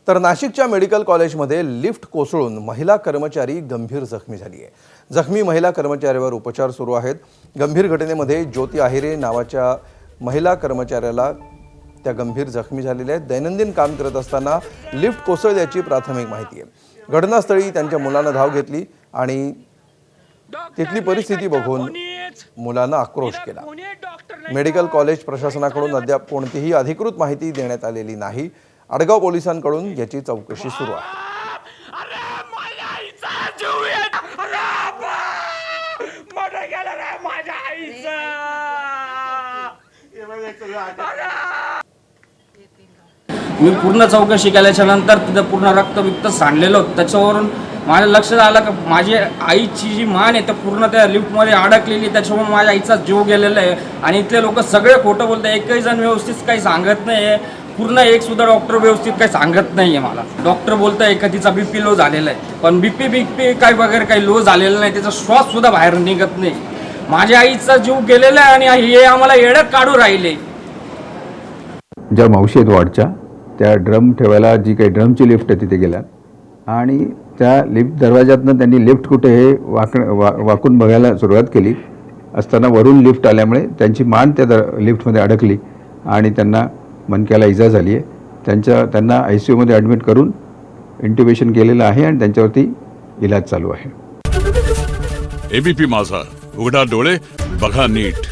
तर नाशिकच्या मेडिकल कॉलेजमध्ये लिफ्ट कोसळून महिला कर्मचारी गंभीर जखमी झाली आहे। जखमी महिला कर्मचाऱ्यावर उपचार सुरू आहेत। गंभीर घटनेमध्ये ज्योती आहिरे नावाच्या महिला कर्मचाऱ्याला त्या गंभीर जखमी झालेल्या आहेत। दैनंदिन काम करत असताना लिफ्ट कोसळल्याची प्राथमिक माहिती आहे। घटनास्थळी त्यांच्या मुलानं धाव घेतली आणि तिथली परिस्थिती बघून मुलानं आक्रोश केला। मेडिकल कॉलेज प्रशासनाकडून अद्याप कोणतीही अधिकृत माहिती देण्यात आलेली नाही। आडगाव पोलिसांकडून याची चौकशी सुरू आहे। मी पूर्ण चौकशी केल्याच्या नंतर तिथं पूर्ण रक्त सांडलेलं होतं। त्याच्यावरून माझ्या लक्षात आलं की माझी आईची जी मान आहे तर पूर्ण त्या लिफ्टमध्ये अडकलेली, त्याच्यामुळे माझ्या आईचा जीव गेलेला आहे। आणि इथले लोक सगळे खोटं बोलतात, एकही जण व्यवस्थित काही सांगत नाही आहे। पूर्ण एक सुद्धा डॉक्टर व्यवस्थित काही सांगत नाही आहे मला। डॉक्टर बोलतंय का तिचा बीपी लो झालेला आहे, पण बीपी काय वगैरे काही लो झालेलं नाही, त्याचा श्वास सुद्धा बाहेर निघत नाही। माझ्या आईचा जीव गेलेला आहे आणि हे आम्हाला येड्यात काढू राहिले। ज्या मावशी आहेत वार्डच्या, त्या ड्रम ठेवायला जी काही ड्रमची लिफ्ट आहे तिथे गेल्या आणि त्या लिफ्ट दरवाजातनं त्यांनी लिफ्ट कुठे हे वाकून बघायला सुरुवात केली असताना वरून लिफ्ट आल्यामुळे त्यांची मान त्या लिफ्टमध्ये अडकली आणि त्यांना मणक्याला इजा झाली आहे। त्यांना ICUमध्ये ॲडमिट करून इंट्युबेशन केलेलं आहे आणि त्यांच्यावरती इलाज चालू आहे। ABP माझा, उघडा डोळे बघा नीट।